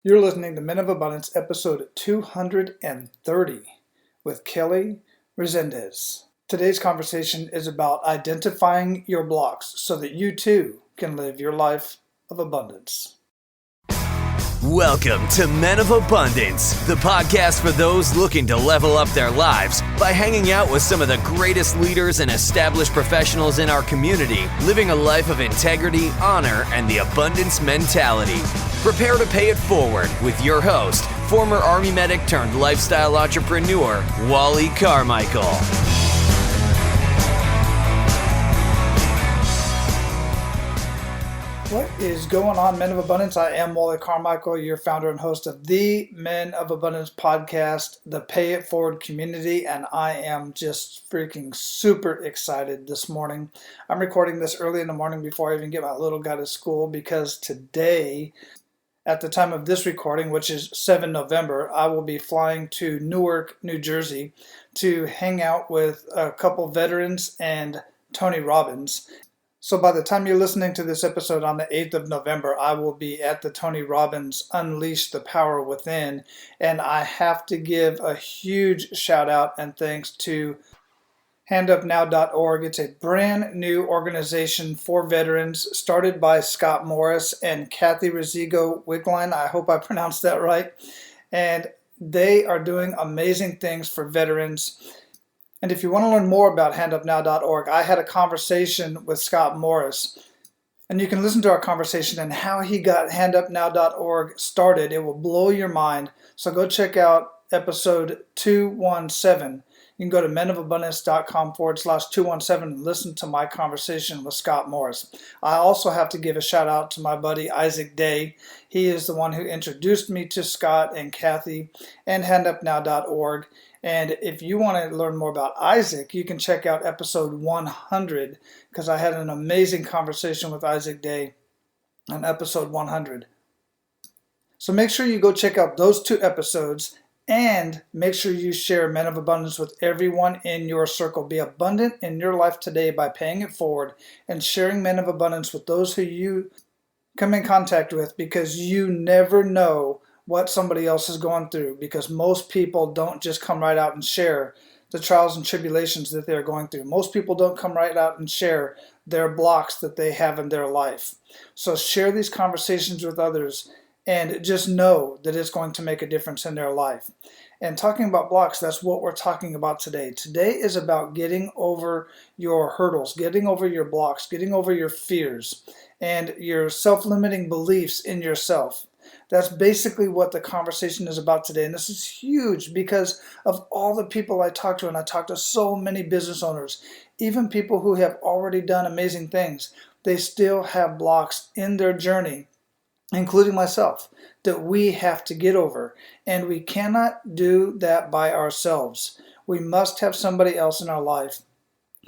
You're listening to Men of Abundance, episode 230 with Kelly Resendezis. Today's conversation is about identifying your blocks so that you too can live your life of abundance. Welcome to Men of Abundance, the podcast for those looking to level up their lives by hanging out with some of the greatest leaders and established professionals in our community, living a life of integrity, honor, and the abundance mentality. Prepare to pay it forward with your host, former Army medic turned lifestyle entrepreneur, Wally Carmichael. What is going on, Men of Abundance? I am Wally Carmichael, your founder and host of the Men of Abundance podcast, the Pay It Forward community, and I am just freaking super excited this morning. I'm recording this early in the morning before I even get my little guy to school because today, at the time of this recording, which is 7 November, I will be flying to Newark, New Jersey to hang out with a couple veterans and Tony Robbins. So by the time you're listening to this episode on the 8th of November, I will be at the Tony Robbins Unleash the Power Within. And I have to give a huge shout out and thanks to handupnow.org. It's a brand new organization for veterans started by Scott Morris and Kathy Rizigo-Wigline. I hope I pronounced that right. And they are doing amazing things for veterans. And if you want to learn more about handupnow.org, I had a conversation with Scott Morris. And you can listen to our conversation and how he got handupnow.org started. It will blow your mind. So go check out episode 217. You can go to menofabundance.com/217 and listen to my conversation with Scott Morris. I also have to give a shout out to my buddy Isaac Day. He is the one who introduced me to Scott and Kathy and handupnow.org. And if you want to learn more about Isaac, you can check out episode 100 because I had an amazing conversation with Isaac Day on episode 100. So make sure you go check out those two episodes and make sure you share Men of Abundance with everyone in your circle. Be abundant in your life today by paying it forward and sharing Men of Abundance with those who you come in contact with, because you never know what somebody else is going through, because most people don't just come right out and share the trials and tribulations that they're going through. Most people don't come right out and share their blocks that they have in their life. So share these conversations with others and just know that it's going to make a difference in their life. And talking about blocks, that's what we're talking about today. Today is about getting over your hurdles, getting over your blocks, getting over your fears and your self-limiting beliefs in yourself. That's basically what the conversation is about today. And this is huge because of all the people I talk to, and I talk to so many business owners, even people who have already done amazing things. They still have blocks in their journey, including myself, that we have to get over. And we cannot do that by ourselves. We must have somebody else in our life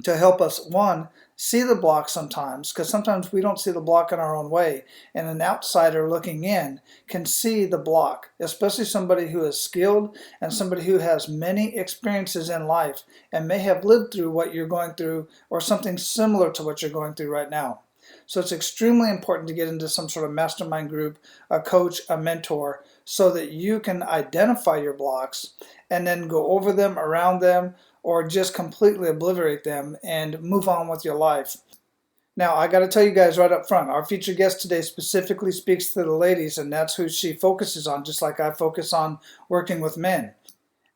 to help us, one, see the block sometimes, because sometimes we don't see the block in our own way, and an outsider looking in can see the block, especially somebody who is skilled and somebody who has many experiences in life and may have lived through what you're going through or something similar to what you're going through right now. So it's extremely important to get into some sort of mastermind group, a coach, a mentor, so that you can identify your blocks and then go over them, around them, or just completely obliterate them and move on with your life. Now, I got to tell you guys right up front, our featured guest today specifically speaks to the ladies, and that's who she focuses on, just like I focus on working with men.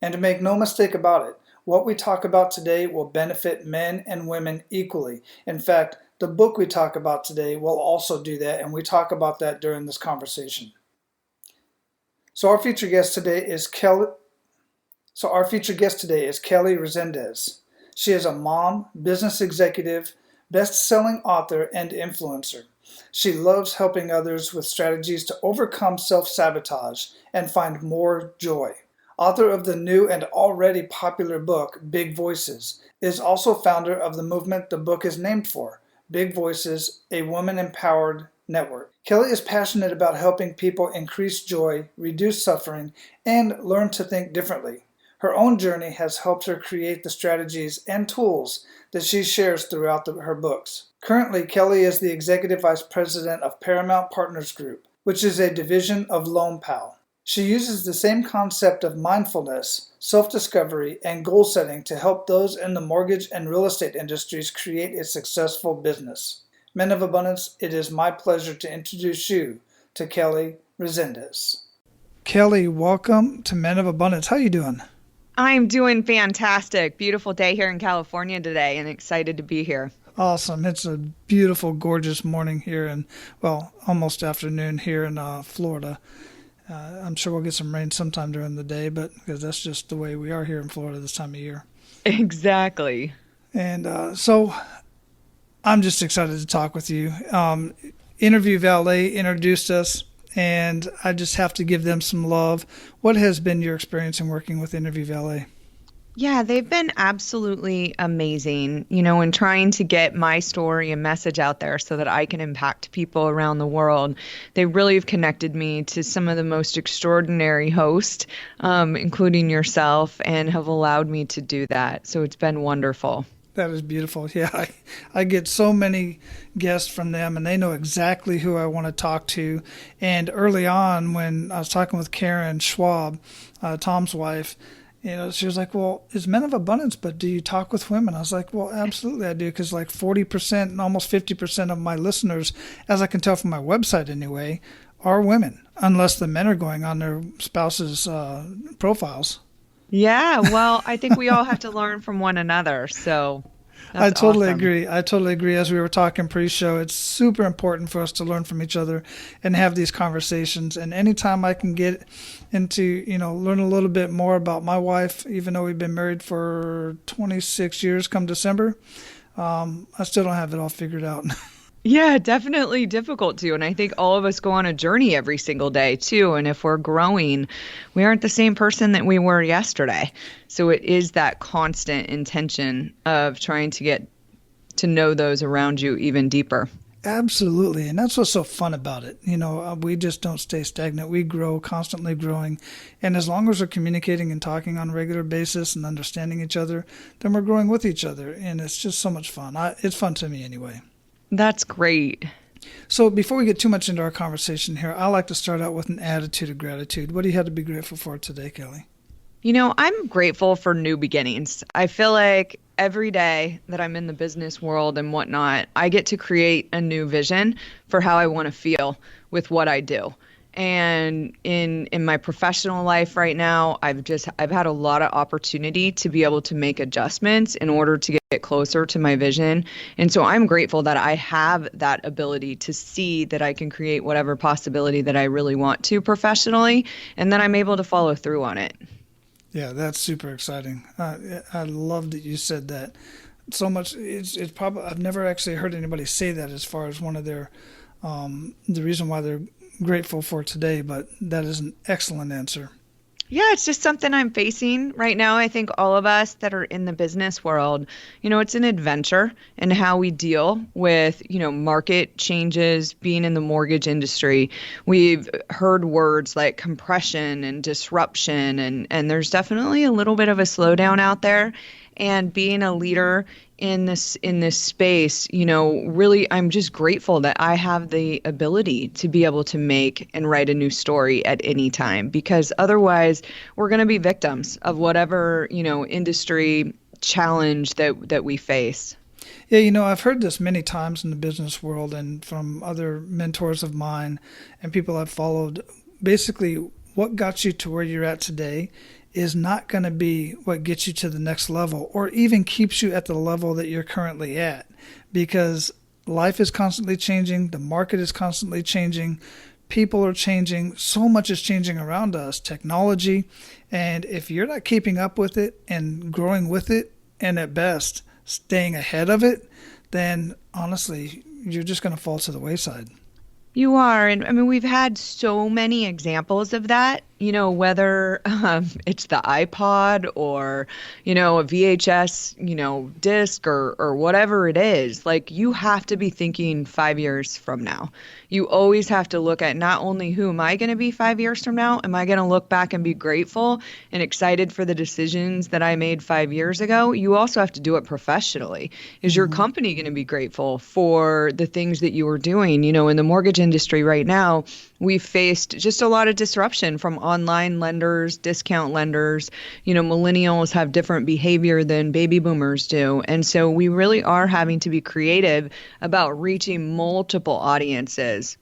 And to make no mistake about it, what we talk about today will benefit men and women equally. In fact, the book we talk about today will also do that, and we talk about that during this conversation. So our featured guest today is Kelly Resendezis. She is a mom, business executive, best-selling author, and influencer. She loves helping others with strategies to overcome self-sabotage and find more joy. Author of the new and already popular book, Big Voices, is also founder of the movement the book is named for, Big Voices, a women-empowered network. Kelly is passionate about helping people increase joy, reduce suffering, and learn to think differently. Her own journey has helped her create the strategies and tools that she shares throughout her books. Currently, Kelly is the Executive Vice President of Paramount Partners Group, which is a division of LoanPal. She uses the same concept of mindfulness, self-discovery, and goal setting to help those in the mortgage and real estate industries create a successful business. Men of Abundance, it is my pleasure to introduce you to Kelly Resendezis. Kelly, welcome to Men of Abundance. How you doing? I'm doing fantastic. Beautiful day here in California today and excited to be here. Awesome. It's a beautiful, gorgeous morning here and, almost afternoon here in Florida. I'm sure we'll get some rain sometime during the day, but because that's just the way we are here in Florida this time of year. Exactly. And so I'm just excited to talk with you. Interview Valet introduced us, and I just have to give them some love. What has been your experience in working with Interview Valet? Yeah, they've been absolutely amazing, in trying to get my story and message out there so that I can impact people around the world. They really have connected me to some of the most extraordinary hosts, including yourself, and have allowed me to do that. So it's been wonderful. That is beautiful. Yeah, I get so many guests from them, and they know exactly who I want to talk to. And early on, when I was talking with Karen Schwab, Tom's wife, she was like, well, it's Men of Abundance, but do you talk with women? I was like, well, absolutely I do, because like 40% and almost 50% of my listeners, as I can tell from my website anyway, are women, unless the men are going on their spouses' profiles. Yeah, well, I think we all have to learn from one another, so I totally awesome. agree. I totally agree. As we were talking pre-show, it's super important for us to learn from each other and have these conversations. And anytime I can get into, learn a little bit more about my wife, even though we've been married for 26 years come December, I still don't have it all figured out. Yeah, definitely difficult to. And I think all of us go on a journey every single day too. And if we're growing, we aren't the same person that we were yesterday. So it is that constant intention of trying to get to know those around you even deeper. Absolutely. And that's what's so fun about it. We just don't stay stagnant. We grow, constantly growing. And as long as we're communicating and talking on a regular basis and understanding each other, then we're growing with each other. And it's just so much fun. It's fun to me anyway. That's great. So before we get too much into our conversation here, I like to start out with an attitude of gratitude. What do you have to be grateful for today, Kelly? I'm grateful for new beginnings. I feel like every day that I'm in the business world and whatnot, I get to create a new vision for how I want to feel with what I do. And in my professional life right now, I've had a lot of opportunity to be able to make adjustments in order to get closer to my vision. And so I'm grateful that I have that ability to see that I can create whatever possibility that I really want to professionally, and then I'm able to follow through on it. Yeah, that's super exciting. I love that you said that. So much. It's probably, I've never actually heard anybody say that as far as one of their the reason why they're grateful for today, but that is an excellent answer. Yeah, it's just something I'm facing right now. I think all of us that are in the business world, it's an adventure in how we deal with, market changes, being in the mortgage industry. We've heard words like compression and disruption, and there's definitely a little bit of a slowdown out there. And being a leader in this space, really, I'm just grateful that I have the ability to be able to make and write a new story at any time, because otherwise we're going to be victims of whatever, industry challenge that we face. Yeah, I've heard this many times in the business world and from other mentors of mine and people I've followed. Basically, what got you to where you're at today is not going to be what gets you to the next level or even keeps you at the level that you're currently at, because life is constantly changing. The market is constantly changing. People are changing. So much is changing around us, technology. And if you're not keeping up with it and growing with it, and at best staying ahead of it, then honestly, you're just going to fall to the wayside. You are. And I mean, we've had so many examples of that, whether it's the iPod or, a VHS, disc or whatever it is. Like, you have to be thinking 5 years from now. You always have to look at not only who am I going to be 5 years from now, am I going to look back and be grateful and excited for the decisions that I made 5 years ago? You also have to do it professionally. Is your company going to be grateful for the things that you were doing? In the mortgage industry right now, we've faced just a lot of disruption from online lenders, discount lenders. Millennials have different behavior than baby boomers do. And so we really are having to be creative about reaching multiple audiences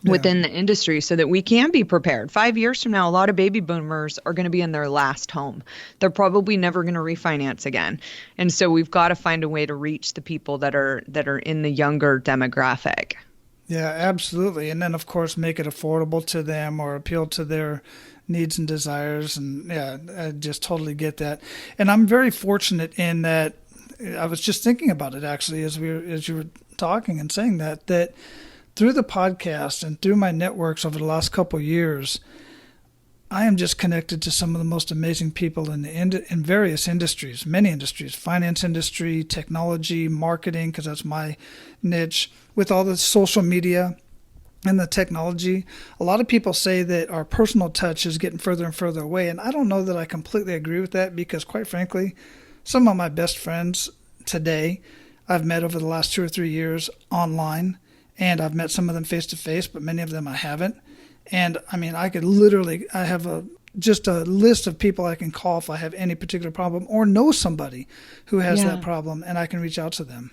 within the industry so that we can be prepared. 5 years from now, a lot of baby boomers are going to be in their last home. They're probably never going to refinance again. And so we've got to find a way to reach the people that are in the younger demographic. Yeah, absolutely. And then, of course, make it affordable to them or appeal to their needs and desires. And yeah, I just totally get that. And I'm very fortunate in that I was just thinking about it actually as you were talking and saying that through the podcast and through my networks over the last couple of years, I am just connected to some of the most amazing people in various industries, many industries, finance industry, technology, marketing, because that's my niche, with all the social media and the technology. A lot of people say that our personal touch is getting further and further away, and I don't know that I completely agree with that because, quite frankly, some of my best friends today I've met over the last 2 or 3 years online, and I've met some of them face-to-face, but many of them I haven't. And I mean, I have just a list of people I can call if I have any particular problem or know somebody who has that problem, and I can reach out to them.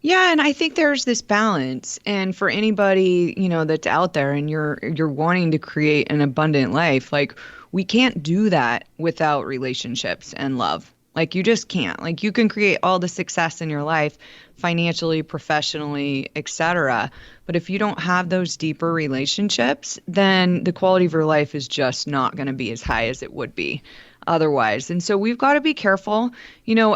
Yeah, and I think there's this balance. And for anybody, that's out there and you're wanting to create an abundant life, like we can't do that without relationships and love. Like you just can't. Like you can create all the success in your life financially, professionally, etc. But if you don't have those deeper relationships, then the quality of your life is just not going to be as high as it would be otherwise. And so we've got to be careful,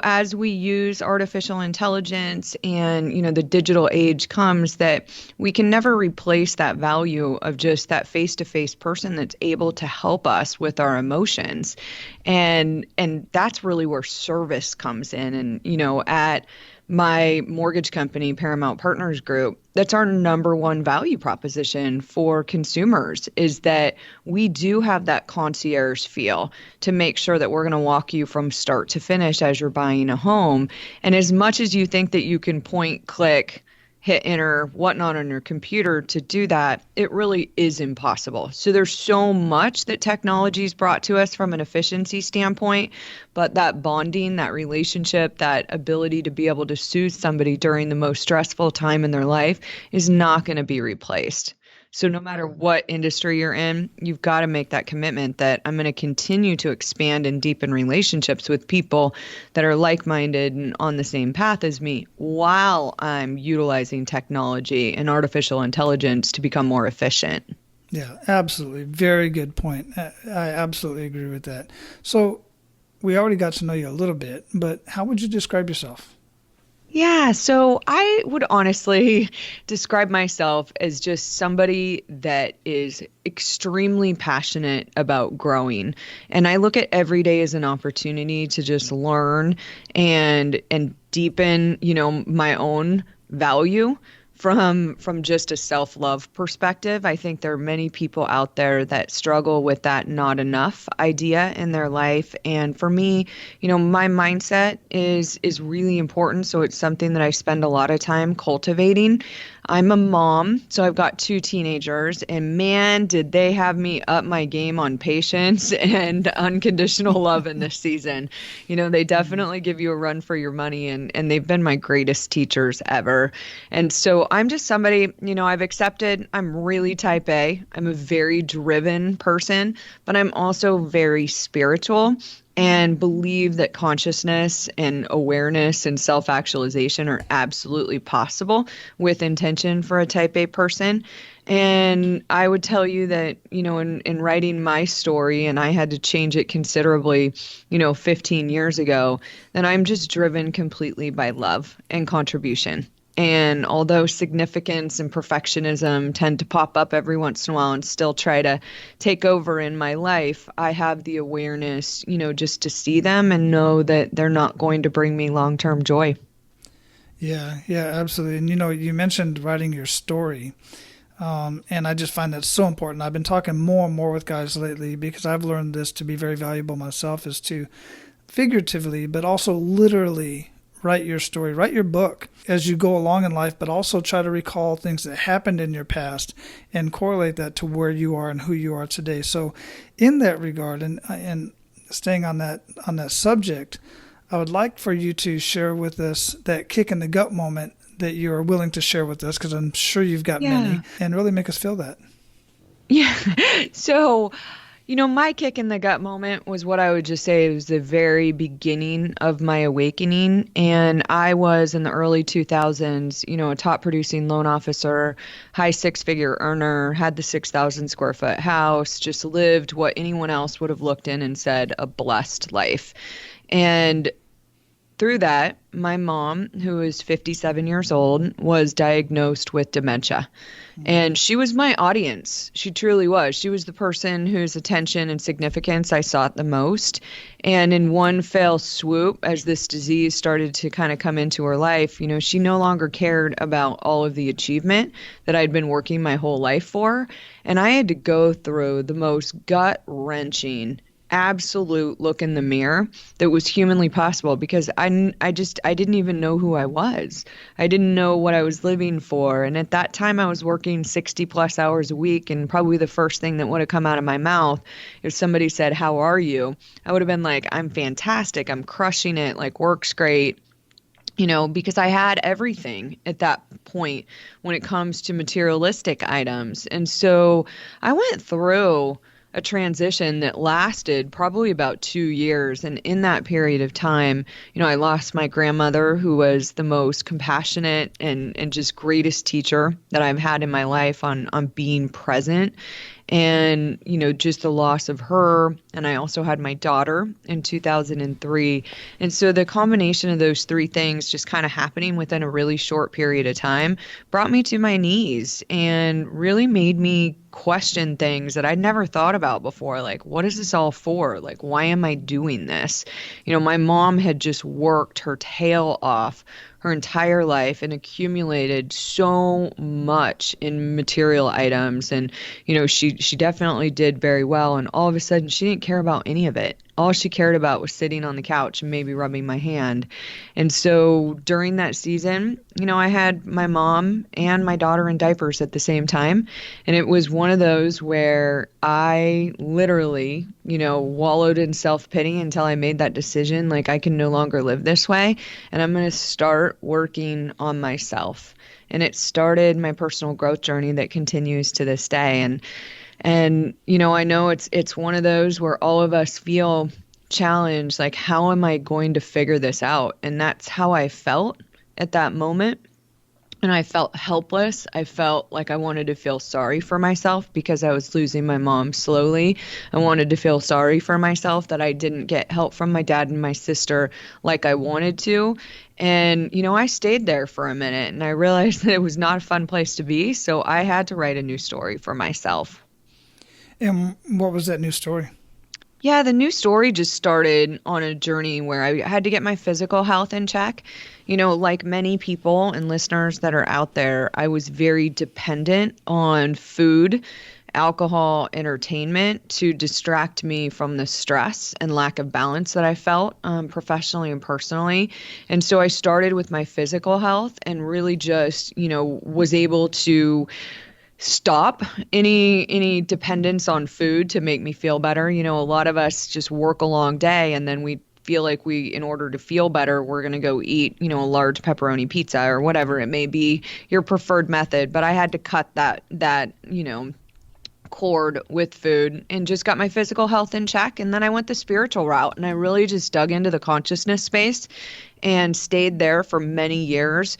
as we use artificial intelligence and, the digital age comes, that we can never replace that value of just that face-to-face person that's able to help us with our emotions. And that's really where service comes in. And, at my mortgage company, Paramount Partners Group, that's our number one value proposition for consumers, is that we do have that concierge feel to make sure that we're going to walk you from start to finish as you're buying a home. And as much as you think that you can point, click, hit enter, whatnot on your computer to do that, it really is impossible. So there's so much that technology's brought to us from an efficiency standpoint, but that bonding, that relationship, that ability to be able to soothe somebody during the most stressful time in their life is not going to be replaced. So no matter what industry you're in, you've got to make that commitment that I'm going to continue to expand and deepen relationships with people that are like-minded and on the same path as me while I'm utilizing technology and artificial intelligence to become more efficient. Yeah, absolutely. Very good point. I absolutely agree with that. So we already got to know you a little bit, but how would you describe yourself? Yeah, so I would honestly describe myself as just somebody that is extremely passionate about growing. And I look at every day as an opportunity to just learn and deepen, my own value from just a self-love perspective. I think there are many people out there that struggle with that not enough idea in their life. And for me, my mindset is really important. So it's something that I spend a lot of time cultivating. I'm a mom, so I've got 2 teenagers, and man, did they have me up my game on patience and unconditional love in this season. They definitely give you a run for your money, and they've been my greatest teachers ever. And so I'm just somebody, I've accepted I'm really type A. I'm a very driven person, but I'm also very spiritual and believe that consciousness and awareness and self-actualization are absolutely possible with intention for a type A person. And I would tell you that, in writing my story, and I had to change it considerably, 15 years ago, that I'm just driven completely by love and contribution. And although significance and perfectionism tend to pop up every once in a while and still try to take over in my life, I have the awareness, just to see them and know that they're not going to bring me long-term joy. Yeah, absolutely. And, you mentioned writing your story. And I just find that so important. I've been talking more and more with guys lately because I've learned this to be very valuable myself, is to figuratively, but also literally write your story, write your book as you go along in life, but also try to recall things that happened in your past and correlate that to where you are and who you are today. So in that regard, and staying on that subject, I would like for you to share with us that kick in the gut moment that you are willing to share with us, because I'm sure you've got many, and really make us feel that. Yeah. So, my kick in the gut moment was what I would just say was the very beginning of my awakening. And I was in the early 2000s, a top producing loan officer, high six-figure earner, had the 6,000 square foot house, just lived what anyone else would have looked in and said a blessed life. And through that, my mom, who is 57 years old, was diagnosed with dementia. And she was my audience. She truly was. She was the person whose attention and significance I sought the most. And in one fell swoop, as this disease started to kind of come into her life, she no longer cared about all of the achievement that I'd been working my whole life for. And I had to go through the most gut-wrenching absolute look in the mirror that was humanly possible, because I didn't even know who I was. I didn't know what I was living for. And at that time I was working 60 plus hours a week, and probably the first thing that would have come out of my mouth if somebody said, "How are you?" I would have been like, "I'm fantastic. I'm crushing it. Like, work's great." Because I had everything at that point when it comes to materialistic items. And so I went through a transition that lasted probably about 2 years. And in that period of time, I lost my grandmother, who was the most compassionate and just greatest teacher that I've had in my life on being present. And, just the loss of her. And I also had my daughter in 2003. And so the combination of those three things just kind of happening within a really short period of time brought me to my knees and really made me question things that I'd never thought about before. Like, what is this all for? Like, why am I doing this? My mom had just worked her tail off her entire life and accumulated so much in material items. And, she definitely did very well. And all of a sudden, she didn't care about any of it. All she cared about was sitting on the couch and maybe rubbing my hand. And so during that season, I had my mom and my daughter in diapers at the same time. And it was one of those where I literally, wallowed in self-pity until I made that decision. Like, I can no longer live this way. And I'm going to start working on myself. And it started my personal growth journey that continues to this day. And I know it's one of those where all of us feel challenged, like, how am I going to figure this out? And that's how I felt at that moment. And I felt helpless. I felt like I wanted to feel sorry for myself because I was losing my mom slowly. I wanted to feel sorry for myself that I didn't get help from my dad and my sister like I wanted to. And, I stayed there for a minute and I realized that it was not a fun place to be. So I had to write a new story for myself. And what was that new story? Yeah, the new story just started on a journey where I had to get my physical health in check. Like many people and listeners that are out there, I was very dependent on food, alcohol, entertainment to distract me from the stress and lack of balance that I felt professionally and personally. And so I started with my physical health and really just, was able to stop any dependence on food to make me feel better. A lot of us just work a long day and then we feel like in order to feel better, we're going to go eat, a large pepperoni pizza or whatever it may be, your preferred method. But I had to cut that cord with food and just got my physical health in check. And then I went the spiritual route and I really just dug into the consciousness space and stayed there for many years,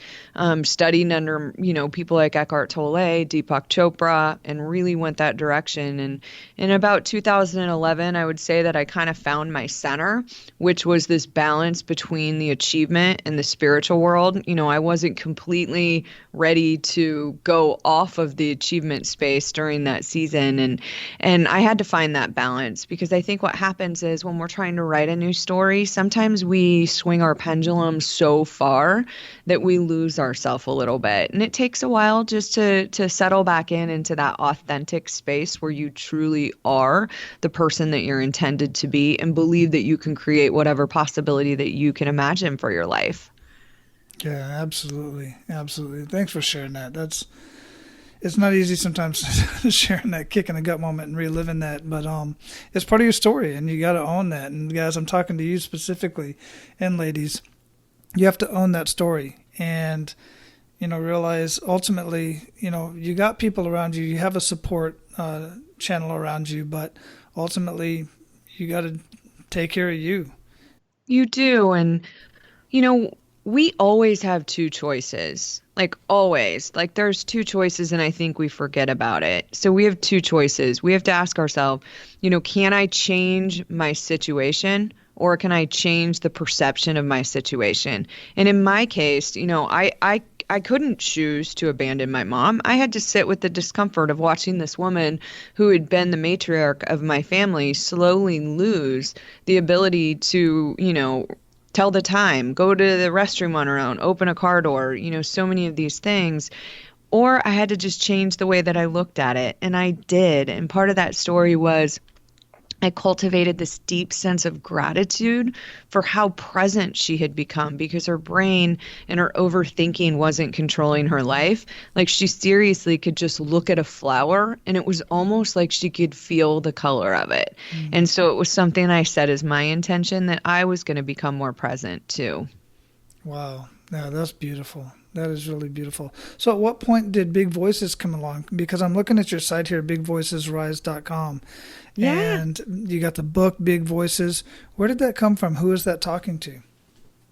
studying under, people like Eckhart Tolle, Deepak Chopra, and really went that direction. And in about 2011, I would say that I kind of found my center, which was this balance between the achievement and the spiritual world. I wasn't completely ready to go off of the achievement space during that season. And I had to find that balance because I think what happens is when we're trying to write a new story, sometimes we swing our pendulum so far that we lose ourselves a little bit. And it takes a while just to settle back into that authentic space where you truly are the person that you're intended to be and believe that you can create whatever possibility that you can imagine for your life. Yeah, absolutely. Absolutely. Thanks for sharing that. It's not easy sometimes sharing that kick in the gut moment and reliving that, but it's part of your story and you got to own that. And guys, I'm talking to you specifically, and ladies, you have to own that story and realize ultimately, you got people around you, you have a support channel around you, but ultimately you got to take care of you. You do. And, you know, we always have two choices. Like, always. Like, there's two choices, and I think we forget about it. So, we have two choices. We have to ask ourselves, can I change my situation? Or can I change the perception of my situation? And in my case, I couldn't choose to abandon my mom. I had to sit with the discomfort of watching this woman who had been the matriarch of my family slowly lose the ability to, tell the time, go to the restroom on her own, open a car door, so many of these things. Or I had to just change the way that I looked at it. And I did. And part of that story was I cultivated this deep sense of gratitude for how present she had become because her brain and her overthinking wasn't controlling her life. Like she seriously could just look at a flower and it was almost like she could feel the color of it. And so it was something I set as my intention that I was going to become more present too. Wow. Yeah, that's beautiful. That is really beautiful. So at what point did Big Voices come along? Because I'm looking at your site here, bigvoicesrise.com, Yeah. and you got the book Big Voices. Where did that come from? Who is that talking to?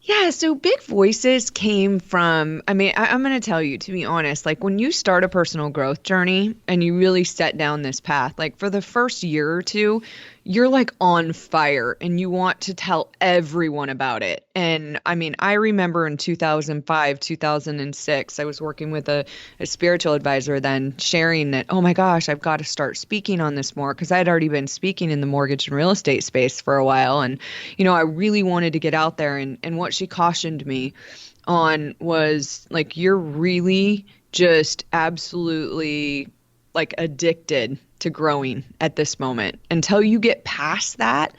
Yeah, so big voices came from, I'm going to tell you, to be honest, like when you start a personal growth journey and you really set down this path, like for the first year or two, you're like on fire and you want to tell everyone about it. And I remember in 2005, 2006, I was working with a spiritual advisor then sharing that, oh my gosh, I've got to start speaking on this more because I'd already been speaking in the mortgage and real estate space for a while. And, I really wanted to get out there. And what she cautioned me on was like, you're really just absolutely like addicted to growing at this moment. Until you get past that,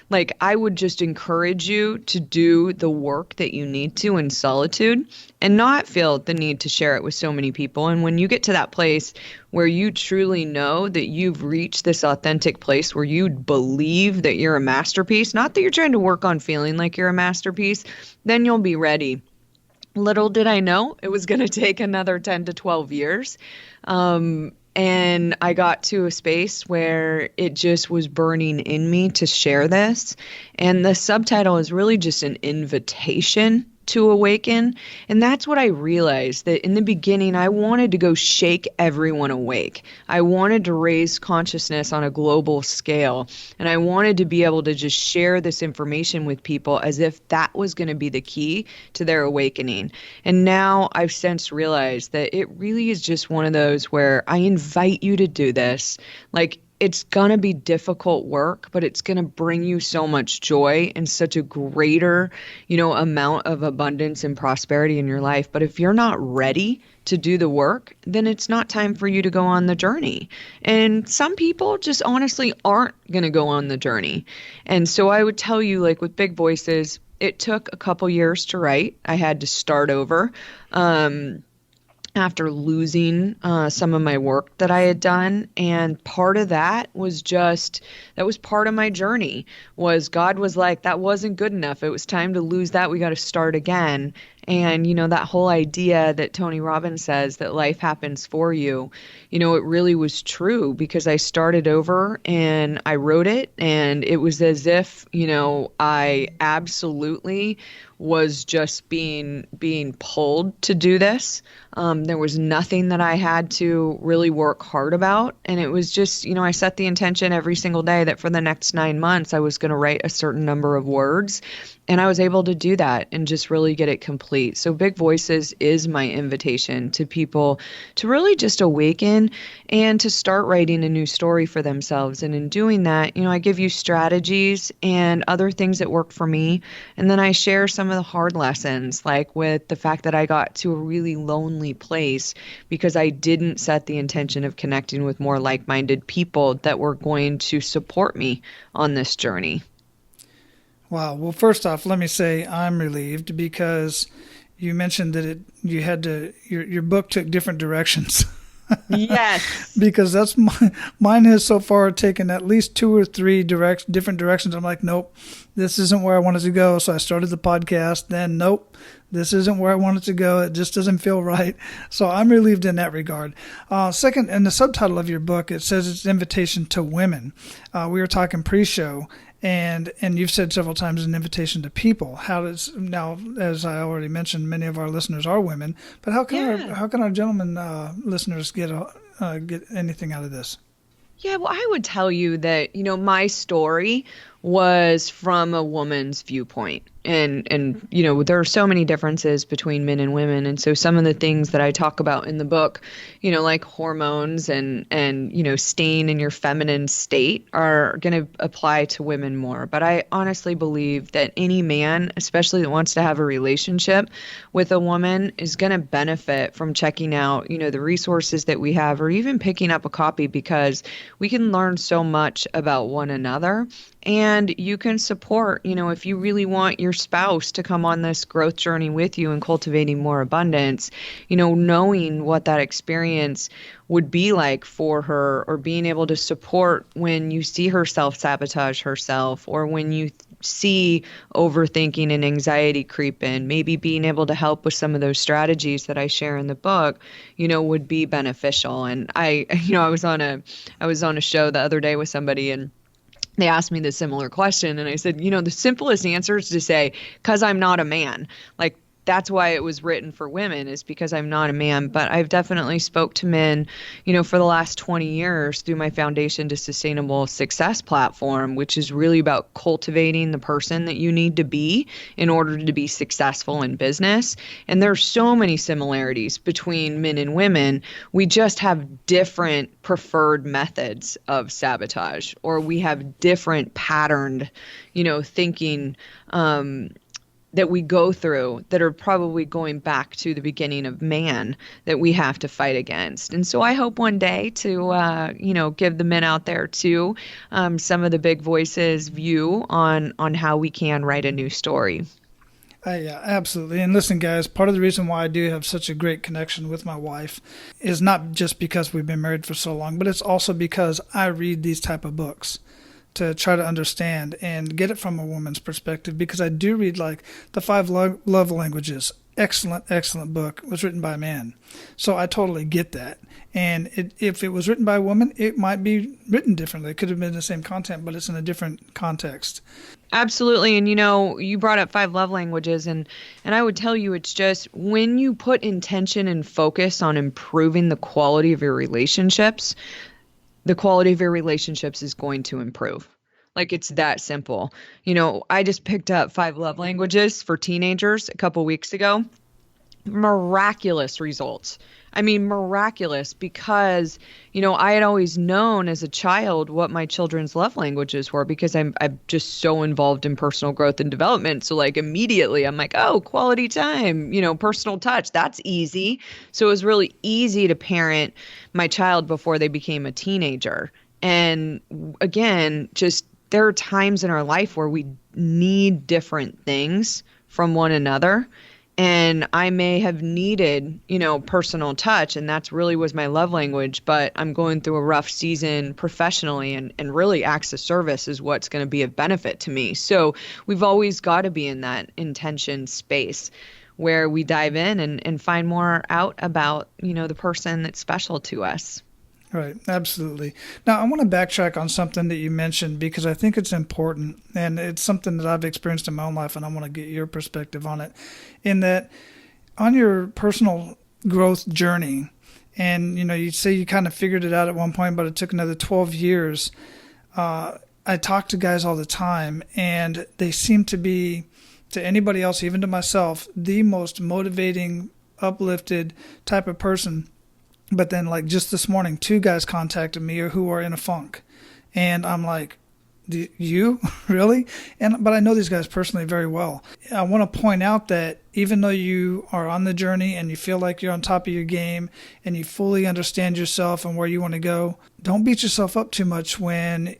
like I would just encourage you to do the work that you need to in solitude and not feel the need to share it with so many people. And when you get to that place where you truly know that you've reached this authentic place where you believe that you're a masterpiece, not that you're trying to work on feeling like you're a masterpiece, then you'll be ready. Little did I know it was going to take another 10 to 12 years. And I got to a space where it just was burning in me to share this. And the subtitle is really just an invitation to awaken. And that's what I realized, that in the beginning, I wanted to go shake everyone awake. I wanted to raise consciousness on a global scale. And I wanted to be able to just share this information with people as if that was going to be the key to their awakening. And now I've since realized that it really is just one of those where I invite you to do this. Like, it's going to be difficult work, but it's going to bring you so much joy and such a greater, amount of abundance and prosperity in your life. But if you're not ready to do the work, then it's not time for you to go on the journey. And some people just honestly aren't going to go on the journey. And so I would tell you, like with Big Voices, it took a couple years to write. I had to start over. After losing some of my work that I had done. And part of that was part of my journey, was God was like, that wasn't good enough. It was time to lose that. We got to start again. And, that whole idea that Tony Robbins says that life happens for you, it really was true, because I started over and I wrote it, and it was as if, I absolutely was just being pulled to do this. There was nothing that I had to really work hard about. And it was just, I set the intention every single day that for the next 9 months, I was going to write a certain number of words. And I was able to do that and just really get it complete. So Big Voices is my invitation to people to really just awaken and to start writing a new story for themselves. And in doing that, I give you strategies and other things that work for me. And then I share some of the hard lessons, like with the fact that I got to a really lonely place because I didn't set the intention of connecting with more like-minded people that were going to support me on this journey. Wow. Well, first off, let me say I'm relieved because, you mentioned that your book took different directions. Yes. Because mine has so far taken at least 2 or 3 different directions. I'm like, nope, this isn't where I wanted to go. So I started the podcast. Then, nope, this isn't where I wanted to go. It just doesn't feel right. So I'm relieved in that regard. Second, in the subtitle of your book, it says it's an invitation to women. We were talking pre-show. And you've said several times an invitation to people. Now, as I already mentioned, many of our listeners are women. But how can our gentlemen listeners get anything out of this? Yeah, well, I would tell you that, my story was from a woman's viewpoint. And there are so many differences between men and women. And so some of the things that I talk about in the book, like hormones and staying in your feminine state are going to apply to women more. But I honestly believe that any man, especially that wants to have a relationship with a woman, is going to benefit from checking out, the resources that we have, or even picking up a copy, because we can learn so much about one another. And you can support, if you really want your spouse to come on this growth journey with you and cultivating more abundance, knowing what that experience would be like for her, or being able to support when you see her self-sabotage herself, or when you see overthinking and anxiety creep in, maybe being able to help with some of those strategies that I share in the book, would be beneficial. And I was on a show the other day with somebody, and they asked me this similar question, and I said, the simplest answer is to say, 'cause I'm not a man. Like, that's why it was written for women, is because I'm not a man. But I've definitely spoke to men, for the last 20 years through my Foundation to Sustainable Success platform, which is really about cultivating the person that you need to be in order to be successful in business. And there's so many similarities between men and women. We just have different preferred methods of sabotage, or we have different patterned, thinking, that we go through, that are probably going back to the beginning of man, that we have to fight against. And so I hope one day to, give the men out there too, some of the big voices view on how we can write a new story. Yeah, absolutely. And listen, guys, part of the reason why I do have such a great connection with my wife is not just because we've been married for so long, but it's also because I read these type of books to try to understand and get it from a woman's perspective, because I do read like The 5 Love Languages. Excellent book. It was written by a man. So I totally get that. And if it was written by a woman, it might be written differently. It could have been the same content, but it's in a different context. Absolutely. And, you brought up 5 love languages, and I would tell you, it's just when you put intention and focus on improving the quality of your relationships, the quality of your relationships is going to improve. Like, it's that simple. I just picked up 5 love languages for teenagers a couple weeks ago. Miraculous results. I mean, miraculous, because, I had always known as a child what my children's love languages were, because I'm just so involved in personal growth and development. So like immediately I'm like, oh, quality time, personal touch, that's easy. So it was really easy to parent my child before they became a teenager. And again, just there are times in our life where we need different things from one another. And I may have needed, personal touch, and that's really was my love language, but I'm going through a rough season professionally, and really acts of service is what's going to be of benefit to me. So we've always got to be in that intention space where we dive in and find more out about, the person that's special to us. Right, absolutely. Now, I want to backtrack on something that you mentioned, because I think it's important, and it's something that I've experienced in my own life, and I want to get your perspective on it. In that, on your personal growth journey, and you say you kind of figured it out at one point, but it took another 12 years. I talk to guys all the time, and they seem to be, to anybody else, even to myself, the most motivating, uplifted type of person. But then, like just this morning, 2 guys contacted me who are in a funk. And I'm like, you? Really? But I know these guys personally very well. I want to point out that even though you are on the journey and you feel like you're on top of your game and you fully understand yourself and where you want to go, don't beat yourself up too much when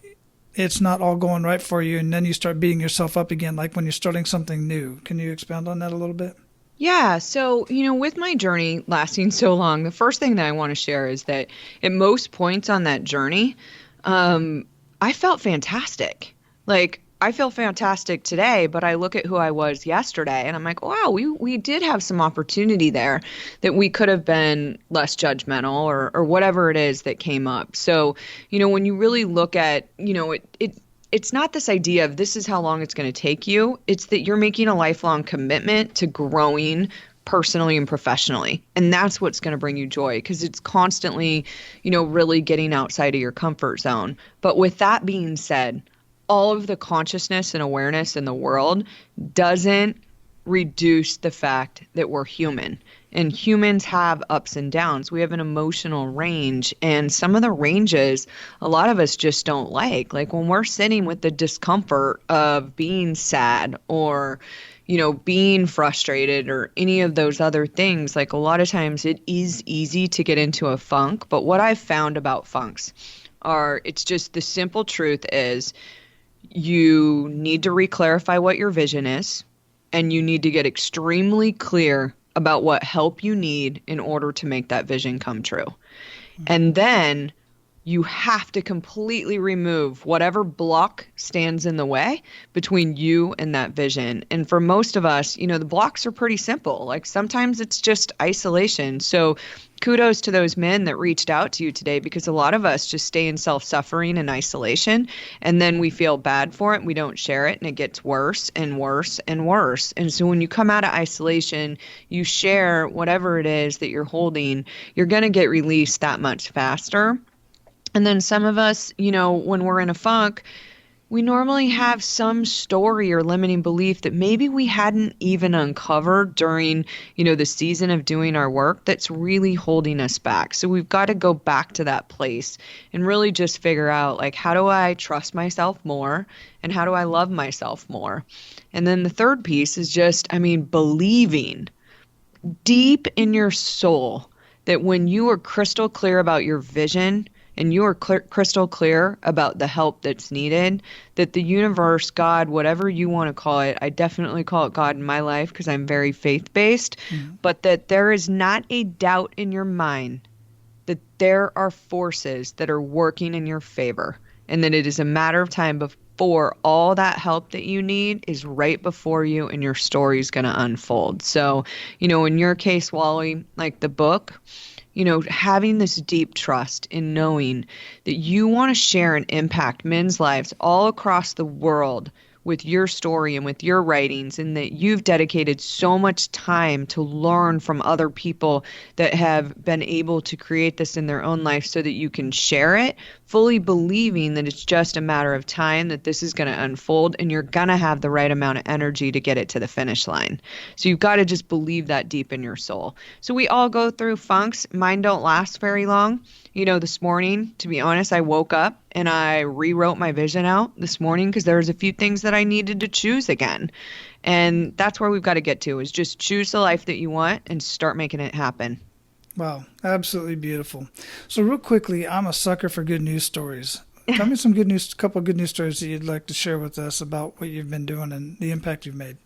it's not all going right for you, and then you start beating yourself up again, like when you're starting something new. Can you expound on that a little bit? Yeah. So, with my journey lasting so long, the first thing that I want to share is that at most points on that journey, I felt fantastic. Like, I feel fantastic today, but I look at who I was yesterday and I'm like, wow, we did have some opportunity there that we could have been less judgmental or whatever it is that came up. So, when you really look at, it's not this idea of this is how long it's going to take you. It's that you're making a lifelong commitment to growing personally and professionally. And that's what's going to bring you joy because it's constantly, really getting outside of your comfort zone. But with that being said, all of the consciousness and awareness in the world doesn't reduce the fact that we're human. And humans have ups and downs. We have an emotional range. And some of the ranges, a lot of us just don't like. Like when we're sitting with the discomfort of being sad or, being frustrated or any of those other things, like a lot of times it is easy to get into a funk. But what I've found about funks it's just the simple truth is you need to reclarify what your vision is, and you need to get extremely clear about what help you need in order to make that vision come true. And then you have to completely remove whatever block stands in the way between you and that vision. And for most of us, the blocks are pretty simple. Like sometimes it's just isolation. So kudos to those men that reached out to you today, because a lot of us just stay in self-suffering and isolation, and then we feel bad for it. We don't share it, and it gets worse and worse and worse. And so when you come out of isolation, you share whatever it is that you're holding, you're going to get released that much faster. And then some of us, when we're in a funk, we normally have some story or limiting belief that maybe we hadn't even uncovered during, the season of doing our work that's really holding us back. So we've got to go back to that place and really just figure out, like, how do I trust myself more and how do I love myself more? And then the third piece is just, believing deep in your soul that when you are crystal clear about your vision, and you are crystal clear about the help that's needed, that the universe, God, whatever you want to call it, I definitely call it God in my life because I'm very faith-based, but that there is not a doubt in your mind that there are forces that are working in your favor, and that it is a matter of time before all that help that you need is right before you and your story is going to unfold. So, in your case, Wally, like the book, having this deep trust in knowing that you want to share and impact men's lives all across the world with your story and with your writings, and that you've dedicated so much time to learn from other people that have been able to create this in their own life so that you can share it, fully believing that it's just a matter of time, that this is going to unfold and you're going to have the right amount of energy to get it to the finish line. So you've got to just believe that deep in your soul. So we all go through funks. Mine don't last very long. This morning, to be honest, I woke up and I rewrote my vision out this morning because there was a few things that I needed to choose again. And that's where we've got to get to, is just choose the life that you want and start making it happen. Wow, absolutely beautiful. So real quickly, I'm a sucker for good news stories. Tell me some couple of good news stories that you'd like to share with us about what you've been doing and the impact you've made.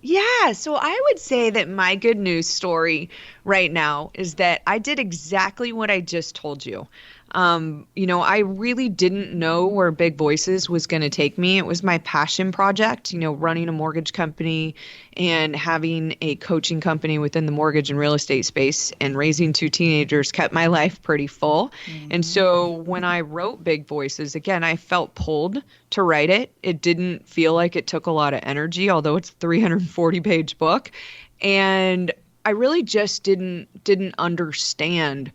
Yeah, so I would say that my good news story right now is that I did exactly what I just told you. I really didn't know where Big Voices was going to take me. It was my passion project, running a mortgage company and having a coaching company within the mortgage and real estate space, and raising two teenagers kept my life pretty full. And so when I wrote Big Voices, again, I felt pulled to write it. It didn't feel like it took a lot of energy, although it's a 340-page book. And I really just didn't understand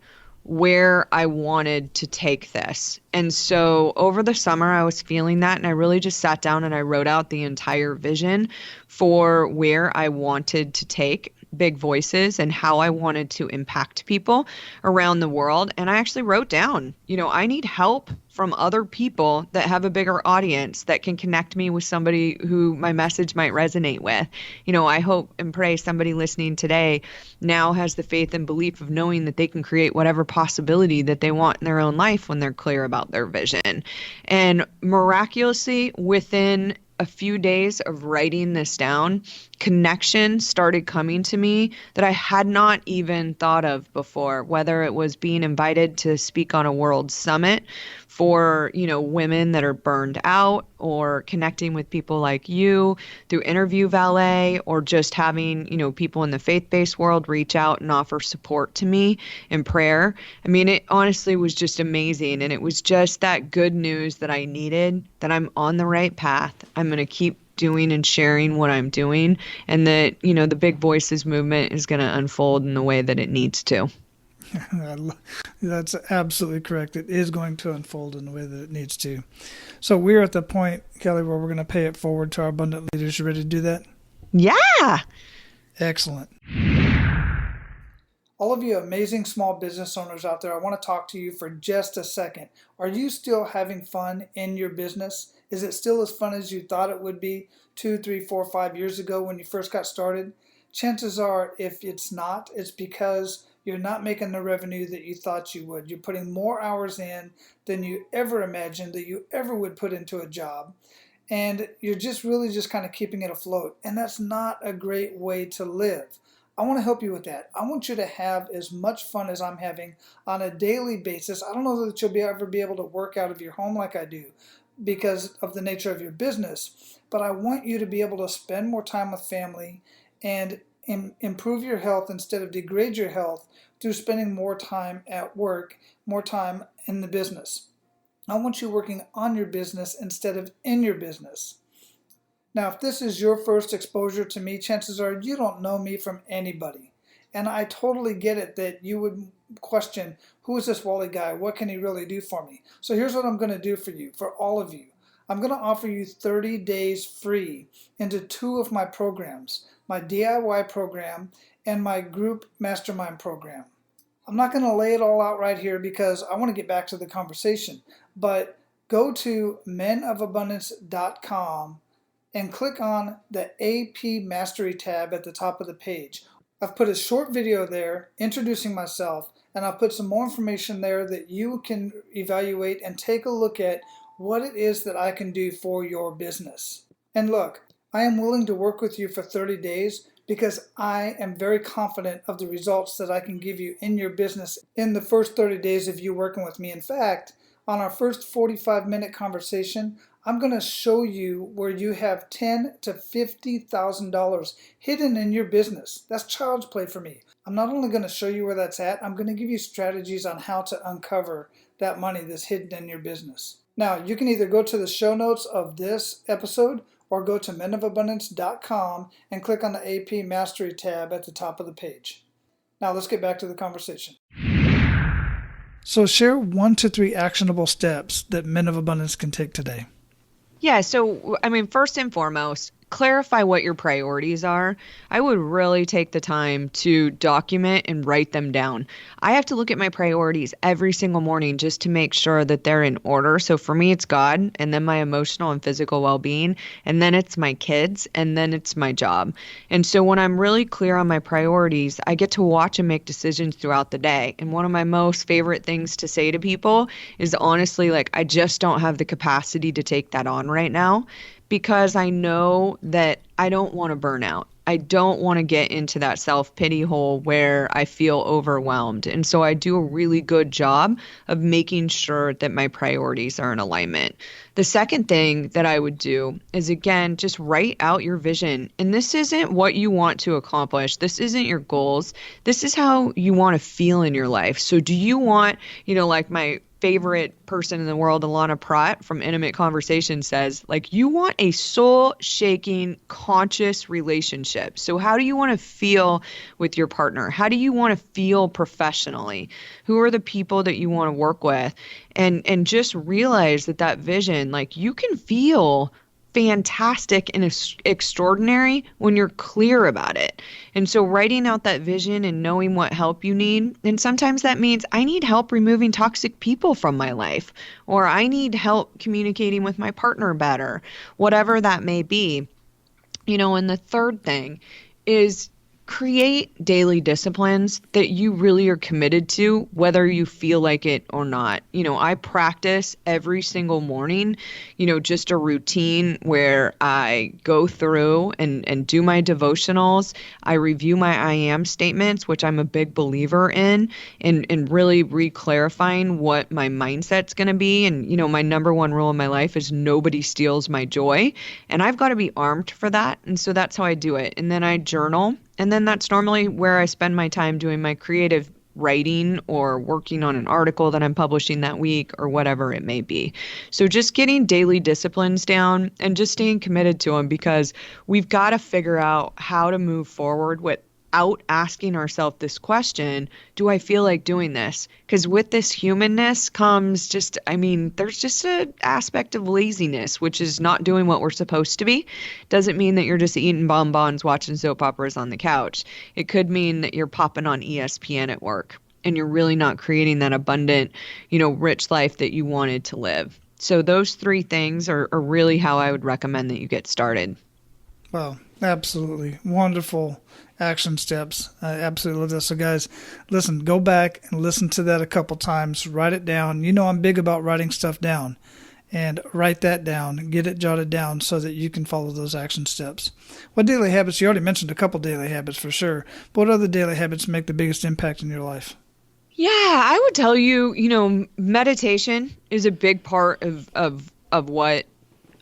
where I wanted to take this. And so over the summer, I was feeling that, and I really just sat down and I wrote out the entire vision for where I wanted to take Big Voices and how I wanted to impact people around the world. And I actually wrote down, I need help from other people that have a bigger audience that can connect me with somebody who my message might resonate with. I hope and pray somebody listening today now has the faith and belief of knowing that they can create whatever possibility that they want in their own life when they're clear about their vision. And miraculously, within a few days of writing this down, connections started coming to me that I had not even thought of before, whether it was being invited to speak on a world summit for, women that are burned out, or connecting with people like you through Interview Valet, or just having, people in the faith-based world reach out and offer support to me in prayer. I mean, it honestly was just amazing. And it was just that good news that I needed, that I'm on the right path. I'm going to keep doing and sharing what I'm doing, and that, the Big Voices movement is going to unfold in the way that it needs to. That's absolutely correct. It is going to unfold in the way that it needs to. So we're at the point, Kelly, where we're going to pay it forward to our abundant leaders. You ready to do that? Yeah. Excellent. All of you amazing small business owners out there, I want to talk to you for just a second. Are you still having fun in your business? Is it still as fun as you thought it would be 2, 3, 4, 5 years ago when you first got started? Chances are, if it's not, it's because you're not making the revenue that you thought you would. You're putting more hours in than you ever imagined that you ever would put into a job. And you're just really just kind of keeping it afloat. And that's not a great way to live. I want to help you with that. I want you to have as much fun as I'm having on a daily basis. I don't know that you'll ever be able to work out of your home like I do because of the nature of your business, but I want you to be able to spend more time with family and improve your health instead of degrade your health through spending more time at work, more time in the business. I want you working on your business instead of in your business. Now, if this is your first exposure to me, chances are you don't know me from anybody. And I totally get it that you would question, who is this Wally guy? What can he really do for me? So here's what I'm going to do for you, for all of you. I'm going to offer you 30 days free into 2 of my programs, my DIY program and my group mastermind program. I'm not going to lay it all out right here because I want to get back to the conversation, but go to menofabundance.com and click on the AP Mastery tab at the top of the page. I've put a short video there introducing myself, and I'll put some more information there that you can evaluate and take a look at what it is that I can do for your business. And look, I am willing to work with you for 30 days because I am very confident of the results that I can give you in your business in the first 30 days of you working with me. In fact, on our first 45-minute conversation, I'm going to show you where you have $10,000 to $50,000 hidden in your business. That's child's play for me. I'm not only going to show you where that's at, I'm going to give you strategies on how to uncover that money that's hidden in your business. Now, you can either go to the show notes of this episode or go to menofabundance.com and click on the AP Mastery tab at the top of the page. Now, let's get back to the conversation. So share 1 to 3 actionable steps that Men of Abundance can take today. Yeah. So, first and foremost, clarify what your priorities are. I would really take the time to document and write them down. I have to look at my priorities every single morning just to make sure that they're in order. So for me, it's God, and then my emotional and physical well-being, and then it's my kids, and then it's my job. And so when I'm really clear on my priorities, I get to watch and make decisions throughout the day. And one of my most favorite things to say to people is honestly, I just don't have the capacity to take that on right now, because I know that I don't want to burn out. I don't want to get into that self-pity hole where I feel overwhelmed. And so I do a really good job of making sure that my priorities are in alignment. The second thing that I would do is, again, just write out your vision. And this isn't what you want to accomplish. This isn't your goals. This is how you want to feel in your life. So do you want, like my favorite person in the world, Alana Pratt from Intimate Conversation, says, you want a soul-shaking, conscious relationship. So how do you want to feel with your partner? How do you want to feel professionally? Who are the people that you want to work with? And just realize that vision, you can feel fantastic and extraordinary when you're clear about it. And so writing out that vision and knowing what help you need, and sometimes that means I need help removing toxic people from my life, or I need help communicating with my partner better, whatever that may be. And the third thing is create daily disciplines that you really are committed to, whether you feel like it or not. I practice every single morning, just a routine where I go through and do my devotionals. I review my I am statements, which I'm a big believer in, and really re-clarifying what my mindset's going to be. And, my number one rule in my life is nobody steals my joy. And I've got to be armed for that. And so that's how I do it. And then I journal. And then that's normally where I spend my time doing my creative writing or working on an article that I'm publishing that week or whatever it may be. So just getting daily disciplines down and just staying committed to them, because we've got to figure out how to move forward without asking ourselves this question, do I feel like doing this? Because with this humanness comes there's just an aspect of laziness, which is not doing what we're supposed to be. Doesn't mean that you're just eating bonbons, watching soap operas on the couch. It could mean that you're popping on ESPN at work and you're really not creating that abundant, rich life that you wanted to live. So those three things are really how I would recommend that you get started. Wow, absolutely wonderful action steps. I absolutely love this. So guys, listen, go back and listen to that a couple times. Write it down. I'm big about writing stuff down. And write that down. Get it jotted down so that you can follow those action steps. What daily habits? You already mentioned a couple daily habits for sure. But what other daily habits make the biggest impact in your life? Yeah, I would tell you, meditation is a big part of what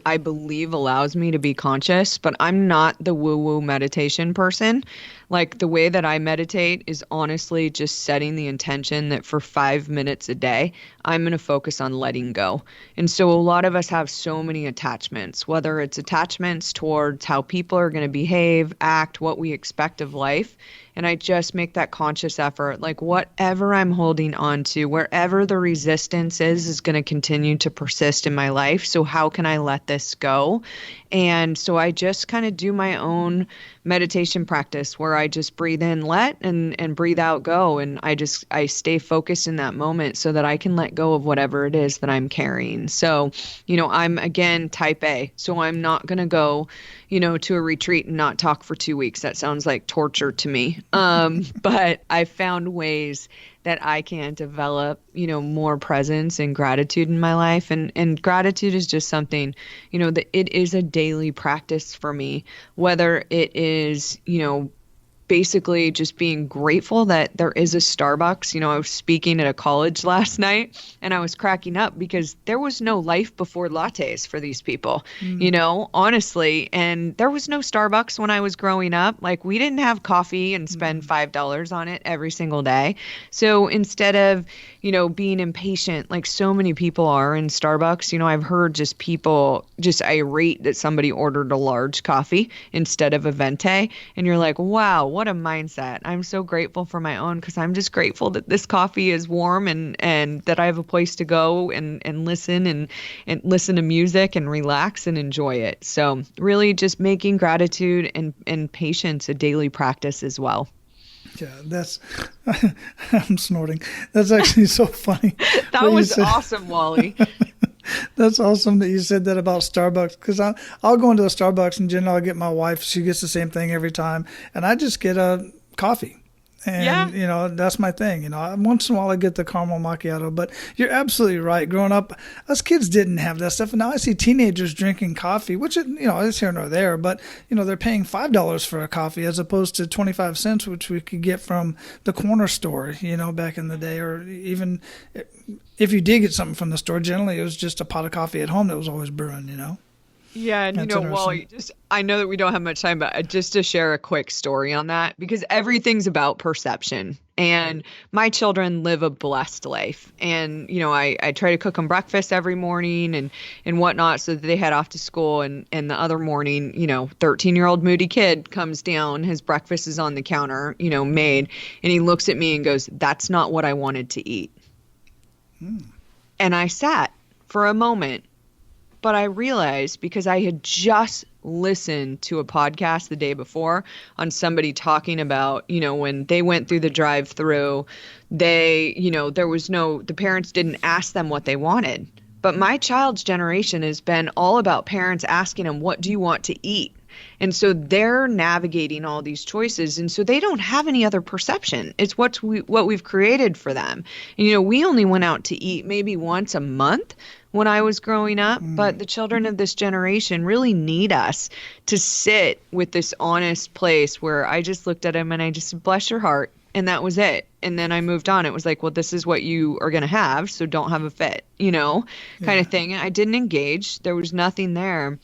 I believe allows me to be conscious, but I'm not the woo-woo meditation person. Like, the way that I meditate is honestly just setting the intention that for 5 minutes a day, I'm going to focus on letting go. And so a lot of us have so many attachments, whether it's attachments towards how people are going to behave, act, what we expect of life. And I just make that conscious effort, like whatever I'm holding on to, wherever the resistance is going to continue to persist in my life. So how can I let this go? And so I just kind of do my own meditation practice where I just breathe in, let, and breathe out, go. And I stay focused in that moment so that I can let go of whatever it is that I'm carrying. So, I'm again type A. So I'm not going to go, to a retreat and not talk for 2 weeks. That sounds like torture to me. But I found ways that I can develop, more presence and gratitude in my life. And gratitude is just something, that it is a daily practice for me, whether it is, basically just being grateful that there is a Starbucks. I was speaking at a college last night and I was cracking up because there was no life before lattes for these people, honestly. And there was no Starbucks when I was growing up. Like, we didn't have coffee and spend $5 on it every single day. So instead of, being impatient, like so many people are in Starbucks, I've heard just people just irate that somebody ordered a large coffee instead of a venti. And you're like, wow, what a mindset. I'm so grateful for my own, because I'm just grateful that this coffee is warm and that I have a place to go and listen and listen to music and relax and enjoy it. So really just making gratitude and patience a daily practice as well. Yeah, I'm snorting. That's actually so funny. That was awesome, Wally. That's awesome that you said that about Starbucks, because I'll go into a Starbucks in general. I'll get my wife. She gets the same thing every time. And I just get a coffee. And, that's my thing. Once in a while I get the caramel macchiato, but you're absolutely right. Growing up, us kids didn't have that stuff. And now I see teenagers drinking coffee, which, is here nor there, but, they're paying $5 for a coffee as opposed to 25 cents, which we could get from the corner store, back in the day. Or even if you did get something from the store, generally it was just a pot of coffee at home that was always brewing, Yeah, and Wally, I know that we don't have much time, but just to share a quick story on that, because everything's about perception. And my children live a blessed life. And, I try to cook them breakfast every morning and whatnot so that they head off to school. And the other morning, 13-year-old moody kid comes down, his breakfast is on the counter, made, and he looks at me and goes, "That's not what I wanted to eat." And I sat for a moment. But I realized, because I had just listened to a podcast the day before on somebody talking about, when they went through the drive-through, the parents didn't ask them what they wanted. But my child's generation has been all about parents asking them, "What do you want to eat?" And so they're navigating all these choices. And so they don't have any other perception. It's what we've created for them. And, we only went out to eat maybe once a month when I was growing up, but the children of this generation really need us to sit with this honest place where I just looked at him and I just said, bless your heart. And that was it. And then I moved on. It was like, well, this is what you are going to have, so don't have a fit, kind of thing. I didn't engage. There was nothing there.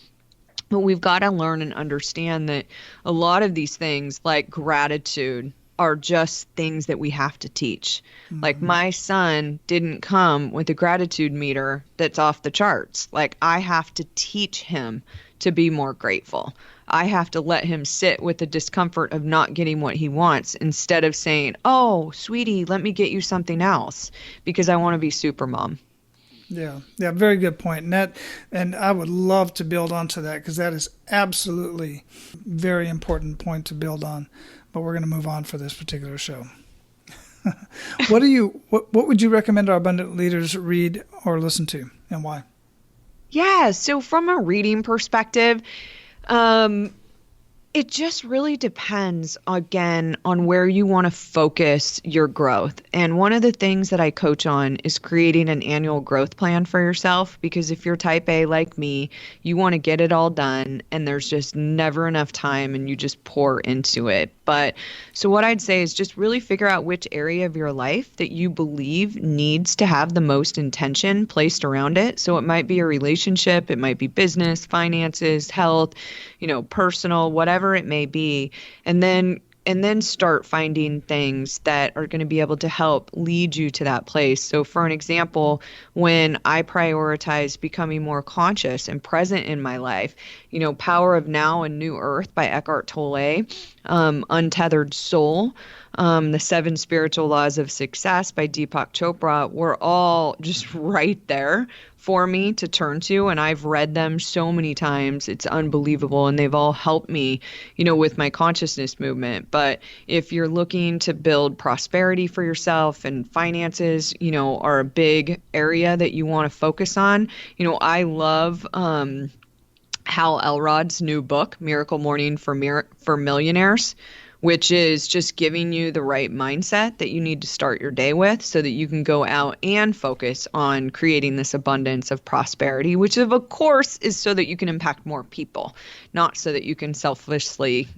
But we've got to learn and understand that a lot of these things, like gratitude, are just things that we have to teach. Like my son didn't come with a gratitude meter that's off the charts. Like I have to teach him to be more grateful. I have to let him sit with the discomfort of not getting what he wants instead of saying, oh, sweetie, let me get you something else because I want to be super mom. Yeah, very good point. And I would love to build onto that because that is absolutely very important point to build on. But we're going to move on for this particular show. What would you recommend our abundant leaders read or listen to, and why? Yeah, so from a reading perspective, it just really depends, again, on where you want to focus your growth. And one of the things that I coach on is creating an annual growth plan for yourself, because if you're type A like me, you want to get it all done and there's just never enough time and you just pour into it. But so what I'd say is just really figure out which area of your life that you believe needs to have the most intention placed around it. So it might be a relationship, it might be business, finances, health, personal, whatever it may be. And then start finding things that are going to be able to help lead you to that place. So for an example, when I prioritize becoming more conscious and present in my life, Power of Now and New Earth by Eckhart Tolle, Untethered Soul, The 7 Spiritual Laws of Success by Deepak Chopra were all just right there for me to turn to. And I've read them so many times. It's unbelievable. And they've all helped me, with my consciousness movement. But if you're looking to build prosperity for yourself and finances, are a big area that you want to focus on, I love, Hal Elrod's new book, Miracle Morning for Millionaires, which is just giving you the right mindset that you need to start your day with so that you can go out and focus on creating this abundance of prosperity, which of course is so that you can impact more people, not so that you can selfishly,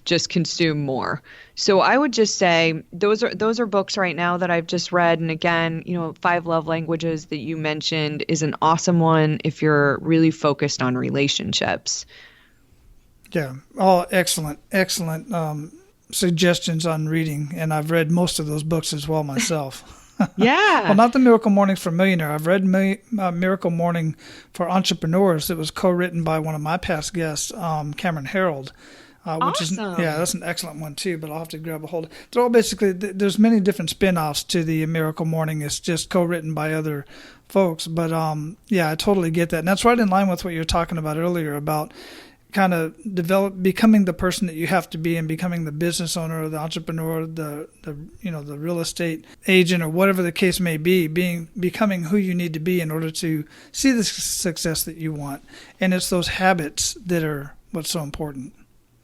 just consume more. So I would just say those are books right now that I've just read. And again, 5 Love Languages that you mentioned is an awesome one if you're really focused on relationships. Yeah, all excellent suggestions on reading, and I've read most of those books as well myself. Yeah. Well, not the Miracle Mornings for Millionaire. I've read Miracle Morning for Entrepreneurs. It was co-written by one of my past guests, Cameron Harold, which awesome. That's an excellent one too. But I'll have to grab a hold. They're all basically there's many different spin-offs to the Miracle Morning. It's just co-written by other folks. But I totally get that, and that's right in line with what you were talking about earlier about kind of becoming the person that you have to be and becoming the business owner or the entrepreneur, the real estate agent or whatever the case may be, becoming who you need to be in order to see the success that you want. And it's those habits that are what's so important.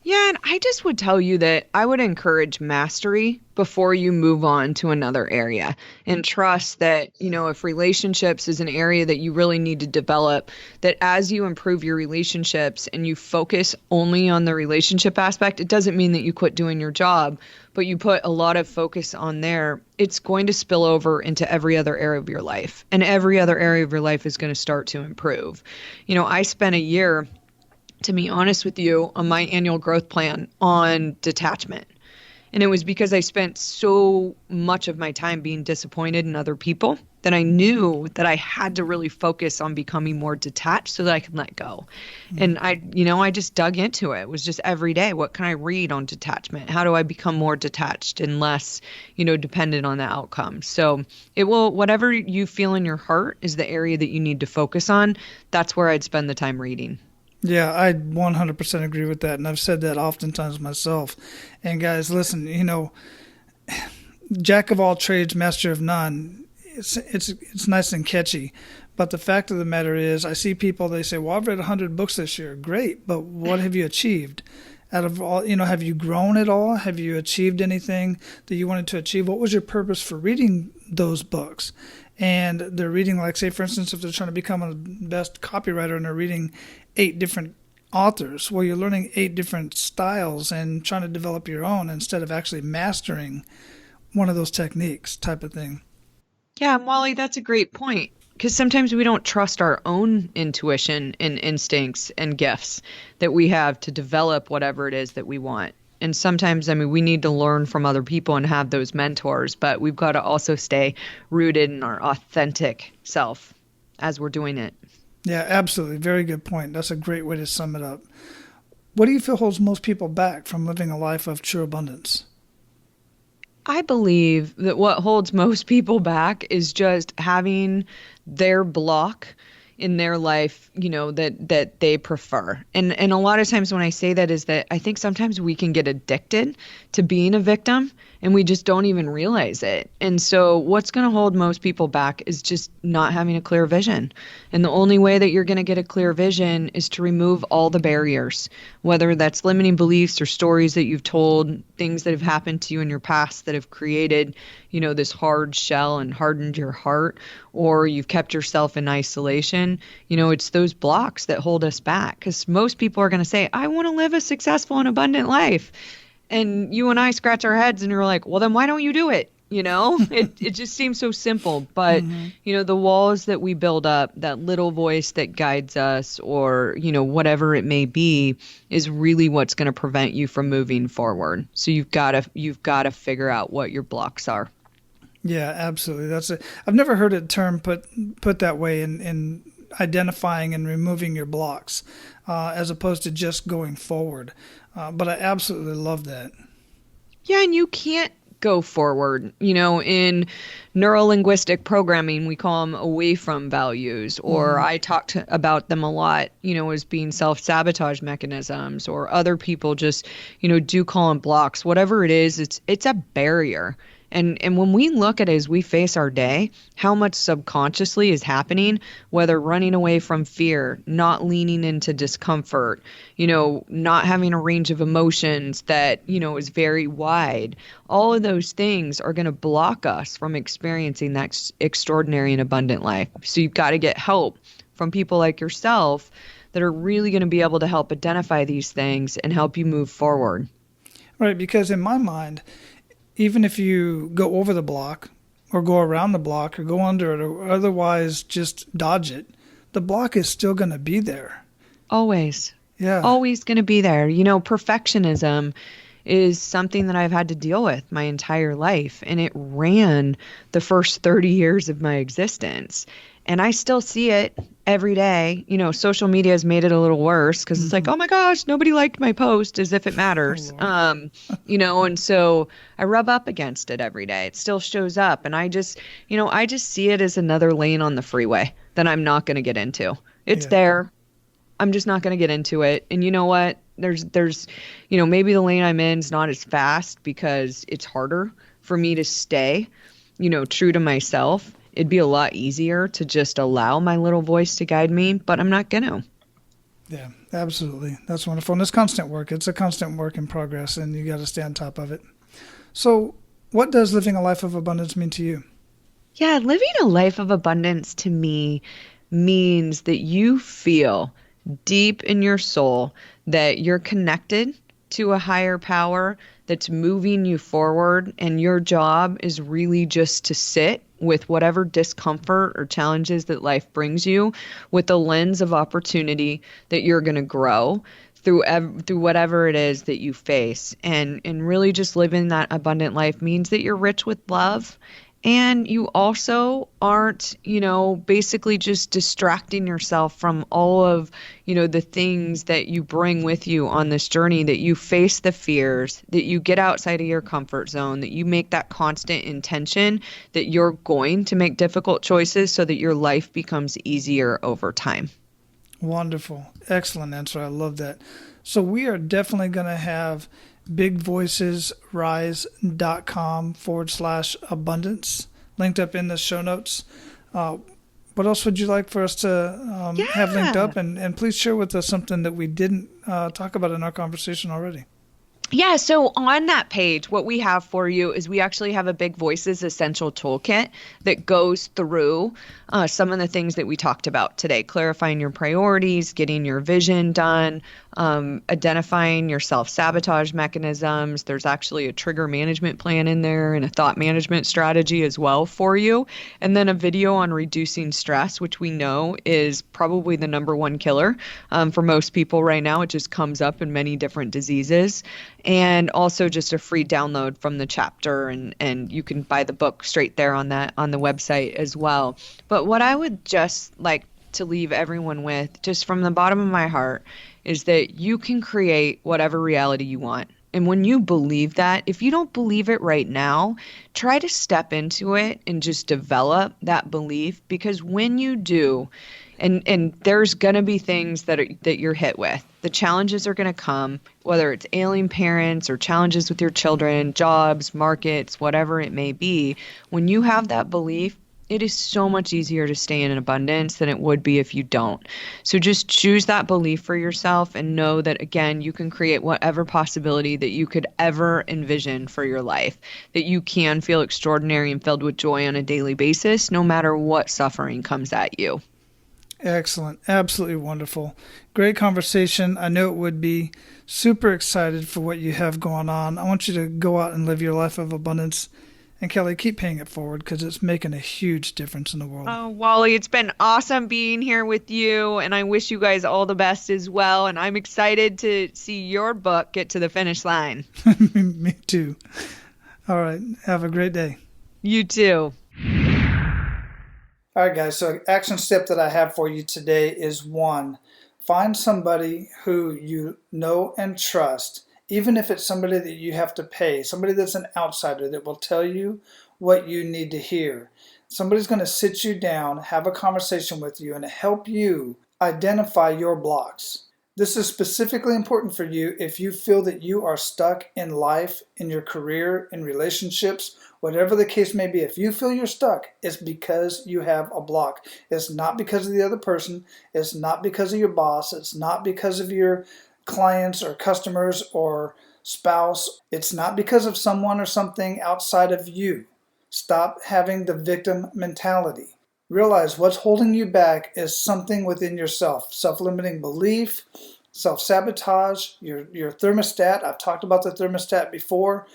Yeah, and I just would tell you that I would encourage mastery before you move on to another area, and trust that, if relationships is an area that you really need to develop, that as you improve your relationships and you focus only on the relationship aspect, it doesn't mean that you quit doing your job, but you put a lot of focus on there, it's going to spill over into every other area of your life, and every other area of your life is going to start to improve. I spent a year, to be honest with you, on my annual growth plan on detachment. And it was because I spent so much of my time being disappointed in other people that I knew that I had to really focus on becoming more detached so that I could let go. Mm-hmm. And I just dug into it. It was just every day, what can I read on detachment? How do I become more detached and less, dependent on the outcome? So it will, whatever you feel in your heart is the area that you need to focus on. That's where I'd spend the time reading. Yeah, I 100% agree with that, and I've said that oftentimes myself. And guys, listen, jack of all trades, master of none. It's nice and catchy, But the fact of the matter is, I see people, they say, well, I've read 100 books this year. Great, but what have you achieved? Out of all, have you grown at all? Have you achieved anything that you wanted to achieve? What was your purpose for reading those books? And they're reading, like, say, for instance, if they're trying to become a best copywriter and they're reading 8 different authors, well, you're learning 8 different styles and trying to develop your own instead of actually mastering one of those techniques type of thing. Yeah, Wally, that's a great point. Because sometimes we don't trust our own intuition and instincts and gifts that we have to develop whatever it is that we want. And sometimes, we need to learn from other people and have those mentors, but we've got to also stay rooted in our authentic self as we're doing it. Yeah, absolutely. Very good point. That's a great way to sum it up. What do you feel holds most people back from living a life of true abundance? I believe that what holds most people back is just having their block in their life, that they prefer. And a lot of times when I say that is that I think sometimes we can get addicted to being a victim and we just don't even realize it. And so what's going to hold most people back is just not having a clear vision. And the only way that you're going to get a clear vision is to remove all the barriers, whether that's limiting beliefs or stories that you've told, things that have happened to you in your past that have created, this hard shell and hardened your heart, or you've kept yourself in isolation. It's those blocks that hold us back, because most people are going to say, I want to live a successful and abundant life. And you and I scratch our heads and you're like, well, then why don't you do it? It just seems so simple. But, the walls that we build up, that little voice that guides us, or, whatever it may be, is really what's going to prevent you from moving forward. So you've got to figure out what your blocks are. Yeah, absolutely. I've never heard a term put that way in identifying and removing your blocks, as opposed to just going forward. But I absolutely love that. Yeah, and you can't go forward. In neuro-linguistic programming, we call them away from values, or I talked about them a lot, as being self-sabotage mechanisms, or other people just, do call them blocks. Whatever it is, it's a barrier. And when we look at it as we face our day, how much subconsciously is happening, whether running away from fear, not leaning into discomfort, not having a range of emotions that, is very wide. All of those things are going to block us from experiencing that extraordinary and abundant life. So you've got to get help from people like yourself that are really going to be able to help identify these things and help you move forward. Right, because in my mind, even if you go over the block or go around the block or go under it or otherwise just dodge it, the block is still going to be there. Always. Yeah. Always going to be there. Perfectionism is something that I've had to deal with my entire life, and it ran the first 30 years of my existence. And I still see it every day. Social media has made it a little worse because it's like, oh my gosh, nobody liked my post, as if it matters. And so I rub up against it every day. It still shows up. And I just see it as another lane on the freeway that I'm not going to get into. It's there. I'm just not going to get into it. And you know what? There's maybe the lane I'm in is not as fast because it's harder for me to stay, true to myself. It'd be a lot easier to just allow my little voice to guide me, but I'm not going to. Yeah, absolutely. That's wonderful. And it's constant work. It's a constant work in progress, and you got to stay on top of it. So what does living a life of abundance mean to you? Yeah, living a life of abundance to me means that you feel deep in your soul that you're connected to a higher power that's moving you forward, and your job is really just to sit with whatever discomfort or challenges that life brings you with the lens of opportunity that you're going to grow through whatever it is that you face. And really just living that abundant life means that you're rich with love, and you also aren't, basically just distracting yourself from all of, the things that you bring with you on this journey, that you face the fears, that you get outside of your comfort zone, that you make that constant intention that you're going to make difficult choices so that your life becomes easier over time. Wonderful. Excellent answer. I love that. So we are definitely going to have bigvoicesrise.com/abundance linked up in the show notes. what else would you like for us to have linked up? And please share with us something that we didn't talk about in our conversation already. Yeah, so on that page, what we have for you is we actually have a Big Voices Essential Toolkit that goes through some of the things that we talked about today, clarifying your priorities, getting your vision done, identifying your self-sabotage mechanisms. There's actually a trigger management plan in there and a thought management strategy as well for you. And then a video on reducing stress, which we know is probably the number one killer for most people right now. It just comes up in many different diseases. And also just a free download from the chapter, and you can buy the book straight there on the website as well. But what I would just like to leave everyone with, just from the bottom of my heart, is that you can create whatever reality you want. And when you believe that, if you don't believe it right now, try to step into it and just develop that belief, because when you do, and there's going to be things that you're hit with. The challenges are going to come, whether it's ailing parents or challenges with your children, jobs, markets, whatever it may be. When you have that belief, it is so much easier to stay in abundance than it would be if you don't. So just choose that belief for yourself and know that, again, you can create whatever possibility that you could ever envision for your life, that you can feel extraordinary and filled with joy on a daily basis, no matter what suffering comes at you. Excellent. Absolutely wonderful. Great conversation. I know it would be. Super excited for what you have going on. I want you to go out and live your life of abundance. And Kelly, keep paying it forward, because it's making a huge difference in the world. Oh, Wally, it's been awesome being here with you, and I wish you guys all the best as well. And I'm excited to see your book get to the finish line. Me too. All right. Have a great day. You too. All right, guys. So action step that I have for you today is 1, find somebody who you know and trust, even if it's somebody that you have to pay, somebody that's an outsider that will tell you what you need to hear. Somebody's going to sit you down, have a conversation with you, and help you identify your blocks. This is specifically important for you if you feel that you are stuck in life, in your career, in relationships, whatever the case may be. If you feel you're stuck, it's because you have a block. It's not because of the other person. It's not because of your boss. It's not because of your clients or customers or spouse. It's not because of someone or something outside of you. Stop having the victim mentality. Realize what's holding you back is something within yourself. Self-limiting belief, self-sabotage, your thermostat. I've talked about the thermostat before.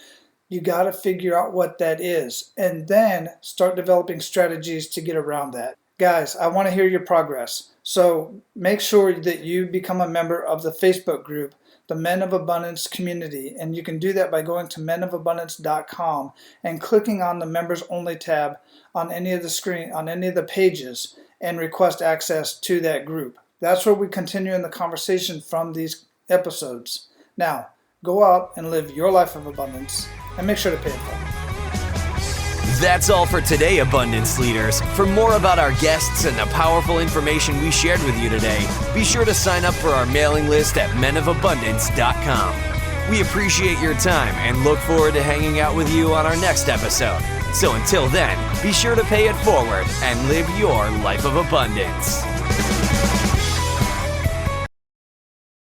You got to figure out what that is and then start developing strategies to get around that. Guys, I want to hear your progress. So make sure that you become a member of the Facebook group, the Men of Abundance community. And you can do that by going to menofabundance.com and clicking on the members only tab on any of the pages, and request access to that group. That's where we continue in the conversation from these episodes. Now, go out and live your life of abundance, and make sure to pay it forward. That's all for today, Abundance Leaders. For more about our guests and the powerful information we shared with you today, be sure to sign up for our mailing list at menofabundance.com. We appreciate your time and look forward to hanging out with you on our next episode. So until then, be sure to pay it forward and live your life of abundance.